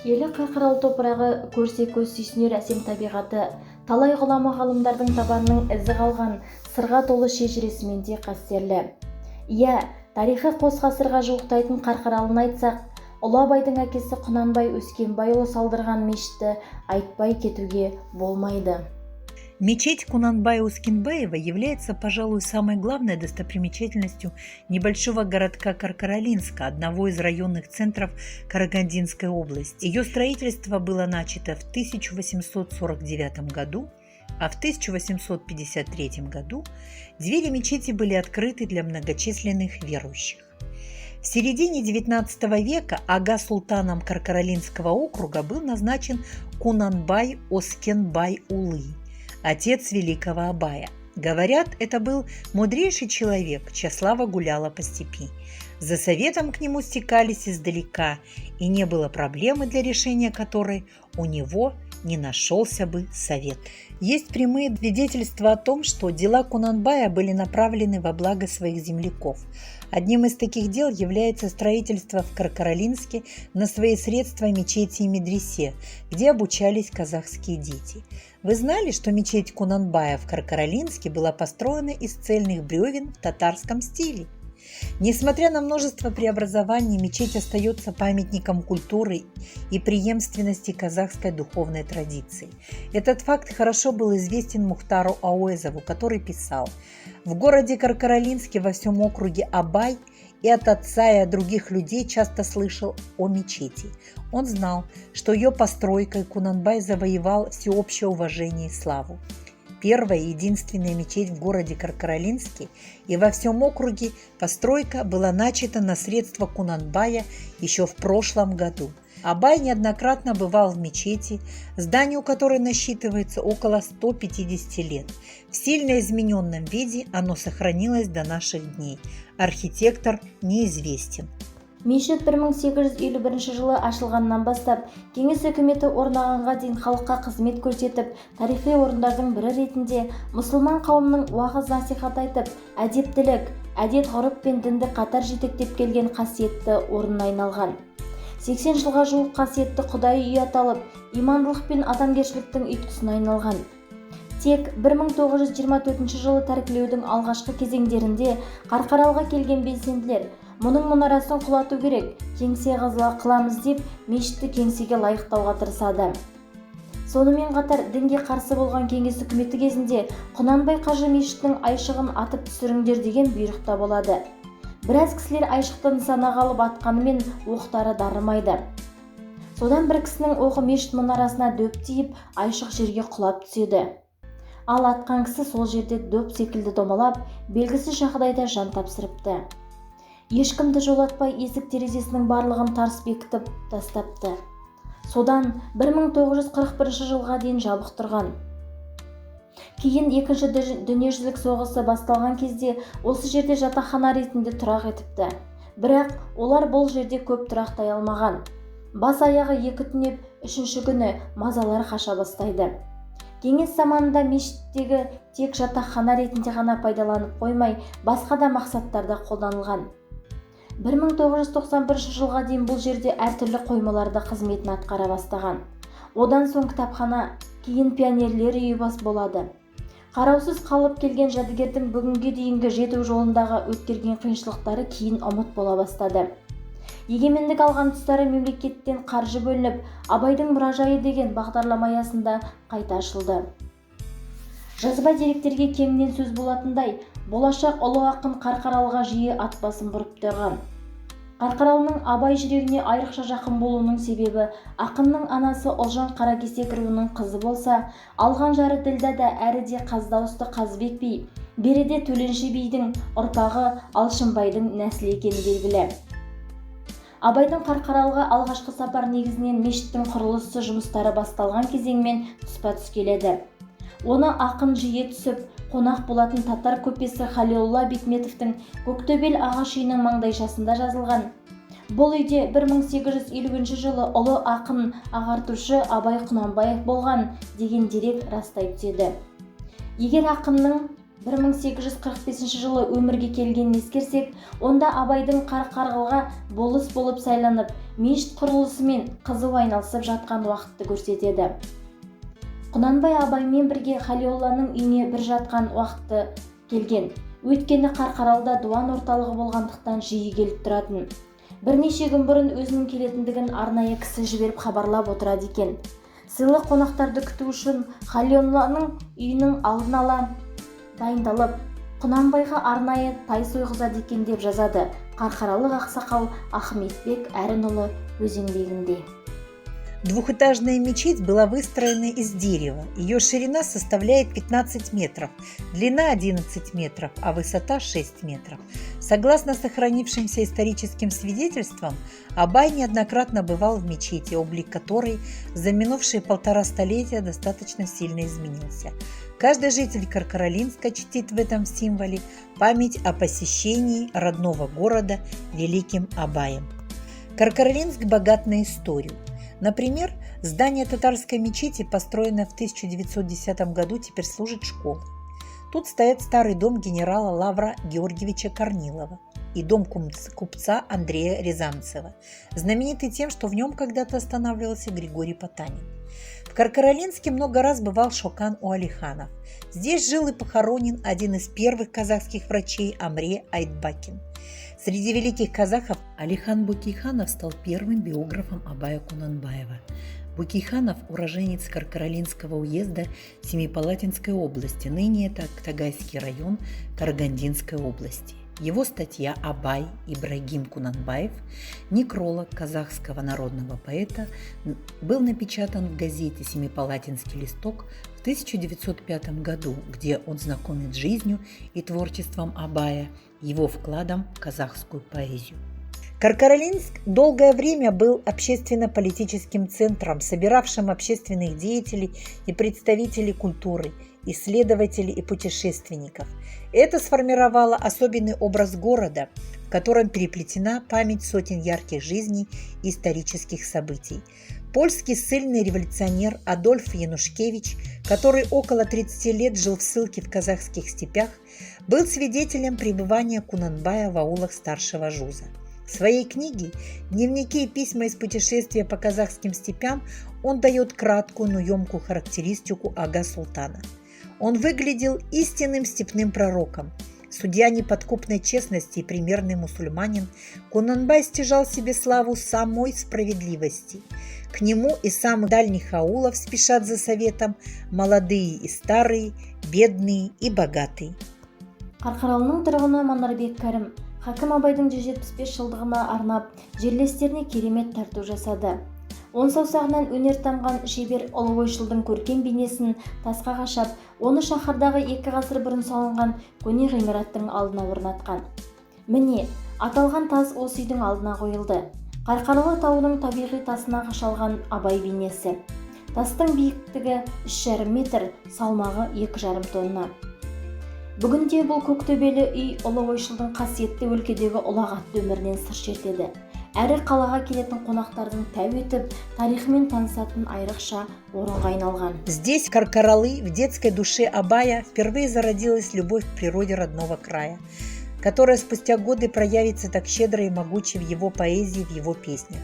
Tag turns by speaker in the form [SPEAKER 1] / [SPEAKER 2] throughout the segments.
[SPEAKER 1] Киелі Қарқаралы топырағы көрсе көз сүйсінер әсем табиғаты, талай ғұлама ғалымдардың табанының ізі қалған сырға толы шежіресімен де қастерлі. Иә, тарихы қос ғасырға жуықтайтын Қарқаралыны айтсақ, Ұлы Абайдың әкесі Құнанбай Өскенбайұлы салдырған мешітті айтпай кетуге болмайды.
[SPEAKER 2] Мечеть Кунанбая-Ускенбаева является, пожалуй, самой главной достопримечательностью небольшого городка Каркаралинска, одного из районных центров Карагандинской области. Ее строительство было начато в 1849 году, а в 1853 году двери мечети были открыты для многочисленных верующих. В середине XIX века ага-султаном Каркаралинского округа был назначен Кунанбай Оскенбай-Улы, отец великого Абая. Говорят, это был мудрейший человек, чья слава гуляла по степи. За советом к нему стекались издалека, и не было проблемы, для решения которой у него не нашелся бы совет. Есть прямые свидетельства о том, что дела Кунанбая были направлены во благо своих земляков. Одним из таких дел является строительство в Каркаралинске на свои средства мечети и медресе, где обучались казахские дети. Вы знали, что мечеть Кунанбая в Каркаралинске была построена из цельных бревен в татарском стиле? Несмотря на множество преобразований, мечеть остается памятником культуры и преемственности казахской духовной традиции. Этот факт хорошо был известен Мухтару Ауэзову, который писал: «В городе Каркаралинске во всем округе Абай и от отца и от других людей часто слышал о мечети. Он знал, что ее постройкой Кунанбай завоевал всеобщее уважение и славу. Первая и единственная мечеть в городе Каркаралинске и во всем округе постройка была начата на средства Кунанбая еще в прошлом году. Абай неоднократно бывал в мечети, зданию которой насчитывается около 150 лет. В сильно измененном виде оно сохранилось до наших дней. Архитектор неизвестен».
[SPEAKER 1] Мешіт 1851 жылы ашылғаннан бастап, Кеңес үкіметі орнағанға дейін халыққа қызмет көрсетіп, тарихи орындардың бірі ретінде мұсылман қауымның уағыз насихат айтып, әдептілік, әдет-ғұрып пен дінді қатар жетектеп келген қасиетті орнына айналған. 80 жылға жуық қасиетті Құдай үйі аталып, имандылық пен адамгершіліктің ұйытқысына айналған. Тек 1924 жылы тәркілеудің алғашқы кезеңдерінде Қарқаралыға келген белсенділер мұның мұнарасын құлату керек, кеңсе қыламыз деп, мешітті кеңсеге лайықтауға тырысады. Сонымен қатар дінге қарсы болған Кеңес үкіметі кезінде Құнанбай қажы мешітінің айшығын атып түсіріңдер деген бұйрықта болады. Біраз кісілер айшықты нысанаға алып атқанымен оқтары дарымайды. Содан бір кісінің оғы мешіт мұнарасына дөп тиіп, айшық жерге құлап түседі. Ал атқан кісі сол жерде дөп секілді домалап, белгісіз жағдайда жан тапсырыпты. Ешкімді жолатпай есік терезесінің барлығын тарс бекітіп тастапты. Содан 1941 жылға дейін жабық тұрған. Кейін екінші дүниежүзілік соғысы басталған кезде осы жерде жатақхана ретінде тұрақ етіпті. Бірақ олар бұл жерде көп тұрақтай алмаған. Бас аяғы екі түнеп, үшінші күні мазалар қаша бастайды. Кеңес заманында мешіттегі тек жатақхана ретінде ғана пайдаланып қоймай, басқа да мақсаттарда қолданылған. 1991 жылға дейін бұл жерде әртүрлі қоймаларда қызметін атқара бастаған. Одан соң кітапхана, кейін пионерлер үйі бас болады. Қараусыз қалып келген жәдігердің бүгінге дейінгі жету жолындағы өткерген қиыншылықтары кейін ұмыт бола бастады. Егемендік алған тұстары мемлекеттен қаржы бөлініп, Абайдың мұражайы деген бағдарлама аясында қайта ашылды. Жазба деректерге кеңінен сөз болатындай, болашақ ұлы ақын Қарқаралыға жиі ат басын бұрып тұрған. Қарқаралының Абай жүрегіне айрықша жақын болуының себебі ақынның анасы Ұлжан Қаракесек руының қызы болса, алған жары Ділдәда әрі де Қаздауысты Қазбек би, беріде Төленші бидің ұрпағы Алшынбайдың нәсілі екені белгілі. Абайдың Қарқаралыға алғашқы сапар негізінен мешіттің құрылысы жұмыстары басталған кезеңмен тұспа-тұс келеді. Оны ақын жиі түсіп, қонақ болатын татар көпесі Халилулла Бекметовтің Көктөбел ағаш үйінің маңдайшасында жазылған. Бұл үйде 1850 жылы ұлы ақын ағартушы Абай Құнанбаев болған деген дерек растай түседі. Егер ақынның 1845 жылы өмірге келгенін ескерсек, онда Абайдың Қарқаралыға болыс болып сайланып, мешіт құрылысымен қызу айналысып жатқан уақытты көрсетеді. Құнанбай Абаймен бірге Халиолланың үйіне бір жатқан уақытты келген. Өйткені Қарқаралыда дуан орталығы болғандықтан жиі келіп тұратын. Бірнеше күн бұрын өзінің келетіндігін арнайы кісі жіберіп хабарлап отырады екен. Сыйлы қонақтарды күту үшін Халиолланың үйінің алдын ала дайындалып, Құнанбайға арнайы тай сойғызады екен деп жазады қарқаралық ақсақал Ахметбек Әрінұлы өз еңбегінде.
[SPEAKER 2] Двухэтажная мечеть была выстроена из дерева. Ее ширина составляет 15 метров, длина 11 метров, а высота 6 метров. Согласно сохранившимся историческим свидетельствам, Абай неоднократно бывал в мечети, облик которой за минувшие 1,5 столетия достаточно сильно изменился. Каждый житель Каркаралинска чтит в этом символе память о посещении родного города великим Абаем. Каркаралинск богат на историю. Например, здание татарской мечети, построенное в 1910 году, теперь служит школой. Тут стоит старый дом генерала Лавра Георгиевича Корнилова и дом купца Андрея Рязанцева, знаменитый тем, что в нем когда-то останавливался Григорий Потанин. В Каркаралинске много раз бывал Шокан Уалиханов. Здесь жил и похоронен один из первых казахских врачей Амре Айтбакин. Среди великих казахов Алихан Бөкейханов стал первым биографом Абая Кунанбаева. Бөкейханов – уроженец Каркаралинского уезда Семипалатинской области, ныне это Актагайский район Карагандинской области. Его статья «Абай Ибрагим Кунанбаев», некролог казахского народного поэта, был напечатан в газете «Семипалатинский листок» в 1905 году, где он знакомит с жизнью и творчеством Абая, его вкладом в казахскую поэзию. Каркаралинск долгое время был общественно-политическим центром, собиравшим общественных деятелей и представителей культуры, исследователей и путешественников. Это сформировало особенный образ города, в котором переплетена память сотен ярких жизней и исторических событий. Польский ссыльный революционер Адольф Янушкевич, который около 30 лет жил в ссылке в казахских степях, был свидетелем пребывания Кунанбая в аулах старшего Жуза. В своей книге «Дневники и письма из путешествия по казахским степям» он дает краткую, но емкую характеристику ага султана. Он выглядел истинным степным пророком. Судья неподкупной честности и примерный мусульманин, Кунанбай стяжал себе славу самой справедливости. К нему из самых дальних аулов спешат за советом молодые и старые, бедные и богатые.
[SPEAKER 1] Қарқаралының тұрғыны Манарбек Кәрім Хакім Абайдың 175 жылдығына арнап жерлестеріне керемет тарту жасады. Он саусағынан өнер тамған шебер ұлы ойшылдың көркем бейнесін тасқа қашап, оны шаһардағы 2 ғасыр бұрын салынған көне ғимараттың алдына орнатқан. Міне, аталған тас осы үйдің алдына қойылды. Қарқаралы тауының табиғи тасына қашалған Абай бейнесі. Тастың биіктігі 3,5 метр, салмағы 2,5 тонна. Бүгінде бұл көктөбелі үй ұлы ойшылдың қасиетті өлкедегі ұлағатты өмірінен сыр шертеді. Әрі қалаға келетін қонақтардың тәу етіп, тарихымен танысатын айрықша орынға айналған.
[SPEAKER 2] Здесь, в Каркаралы, в детской душе Абая впервые зародилась любовь к природе родного края, которая спустя годы проявится так щедро и могуче в его поэзии, в его песнях.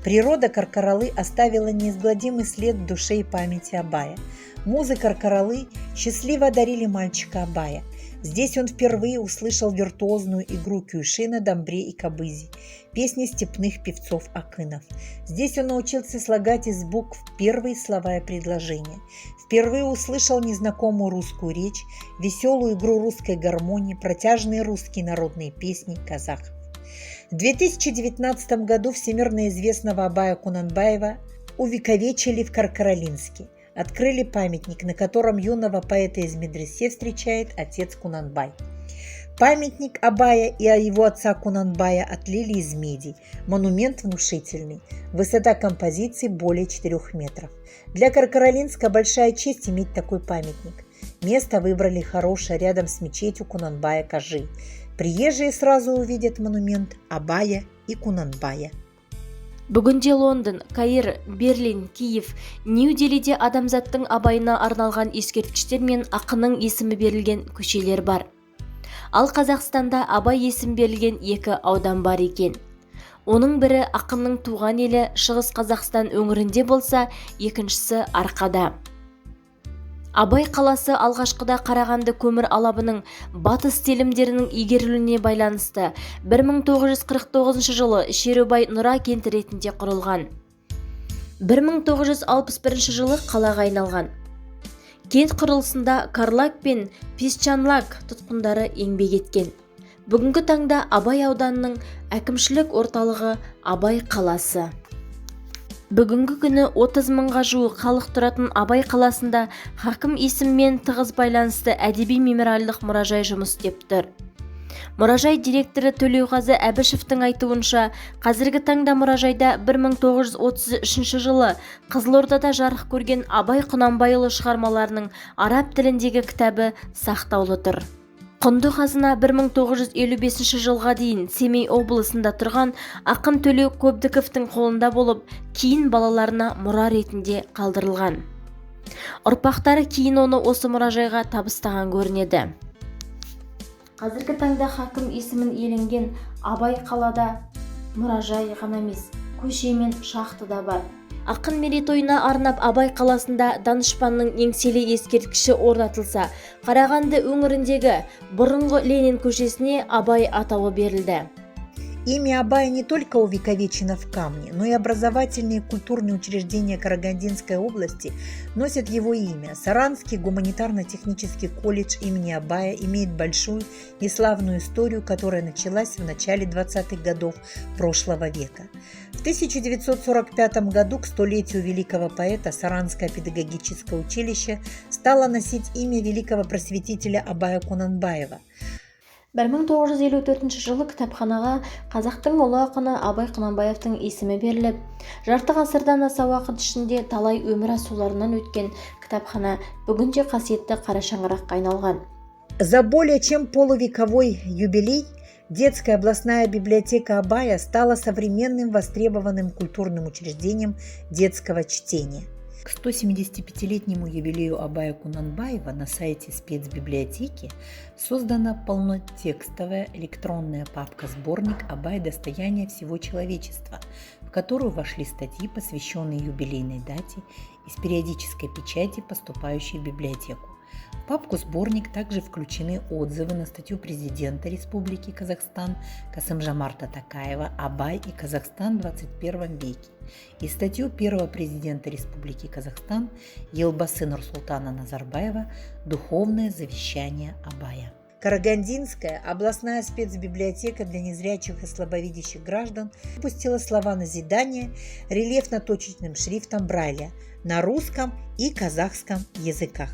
[SPEAKER 2] Природа Каркаралы оставила неизгладимый след в душе и памяти Абая. Музы Каркаралы счастливо одарили мальчика Абая. Здесь он впервые услышал виртуозную игру Кюйши на домбре и кабызи, песни степных певцов-акынов. Здесь он научился слагать из букв первые слова и предложения. Впервые услышал незнакомую русскую речь, веселую игру русской гармонии, протяжные русские народные песни казахов. В 2019 году всемирно известного Абая Кунанбаева увековечили в Каркаралинске. Открыли памятник, на котором юного поэта из медресе встречает отец Кунанбай. Памятник Абая и его отца Кунанбая отлили из меди. Монумент внушительный. Высота композиции более 4 метров. Для Каркаралинска большая честь иметь такой памятник. Место выбрали хорошее рядом с мечетью Кунанбая Кажи. Приезжие сразу увидят монумент Абая и Кунанбая.
[SPEAKER 1] Бүгінде Лондон, Каир, Берлин, Киев, Нью-Делиде адамзаттың абайына арналған ескерткіштер мен ақынның есімі берілген көшелер бар. Ал Қазақстанда абай есім берілген 2 аудан бар екен. Оның бірі ақынның туған елі Шығыс Қазақстан өңірінде болса, екіншісі Арқада. Абай қаласы алғашқыда Қарағанды көмір алабының батыс телімдерінің игерілуіне байланысты 1949 жылы Шерубай Нұра кенті ретінде құрылған. 1961 жылы қалаға айналған. Кент құрылысында Карлаг пен Песчанлаг тұтқындары еңбек еткен. Бүгінгі таңда Абай ауданының әкімшілік орталығы Абай қаласы. Бүгінгі күні 30 мыңға жуық халық тұратын Абай қаласында хакім есіммен тығыз байланысты әдеби мемориалдық мұражай жұмыс істеп тұр. Мұражай директоры Төлеуғазы Әбішевтің айтуынша, қазіргі таңда мұражайда 1933 жылы Қызылордада жарық көрген Абай Құнанбайұлы шығармаларының араб тіліндегі кітабы сақтаулы тұр. Құнды қазына 1955 жылға дейін Семей облысында тұрған ақын Төлеу Көбдіковтің қолында болып, кейін балаларына мұра ретінде қалдырылған. Ұрпақтары кейін оны осы мұражайға табыстаған көрінеді. Қазіргі таңда хакім есімін иеленген Абай қалада мұражай ғана емес, көше мен шахты да бар. Ақын мерейтойына арнап Абай қаласында данышпанның еңселі ескерткіші орнатылса, Қарағанды өңіріндегі бұрынғы Ленин көшесіне Абай атауы берілді.
[SPEAKER 2] Имя Абая не только увековечено в камне, но и образовательные и культурные учреждения Карагандинской области носят его имя. Саранский гуманитарно-технический колледж имени Абая имеет большую и славную историю, которая началась в начале 20-х годов прошлого века. В 1945 году, к столетию великого поэта, Саранское педагогическое училище стало носить имя великого просветителя Абая Кунанбаева.
[SPEAKER 1] 1954 жылы кітапханаға қазақтың ұлы ақыны Абай Құнанбаевтың есімі беріліп, жарты ғасырдан аса уақыт ішінде талай өмір асуларынан өткен кітапхана бүгінде қасиетті қара шаңыраққа айналған.
[SPEAKER 2] За более чем полувековой юбилей Детская областная библиотека Абая стала современным востребованным культурным учреждением детского чтения. К 175-летнему юбилею Абая Кунанбаева на сайте спецбиблиотеки создана полнотекстовая электронная папка-сборник «Абай. Достояние всего человечества», в которую вошли статьи, посвященные юбилейной дате, из периодической печати, поступающей в библиотеку. В папку-сборник также включены отзывы на статью президента Республики Казахстан Касым-Жомарта Токаева «Абай и Казахстан в 21 веке» и статью первого президента Республики Казахстан Елбасы Нурсултана Назарбаева «Духовное завещание Абая». Карагандинская областная спецбиблиотека для незрячих и слабовидящих граждан выпустила слова назидания рельефно-точечным шрифтом Брайля на русском и казахском языках.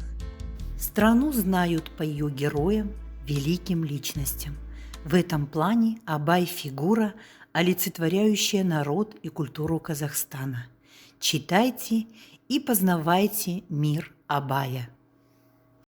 [SPEAKER 2] Страну знают по ее героям, великим личностям. В этом плане Абай – фигура, олицетворяющая народ и культуру Казахстана. Читайте и познавайте мир Абая.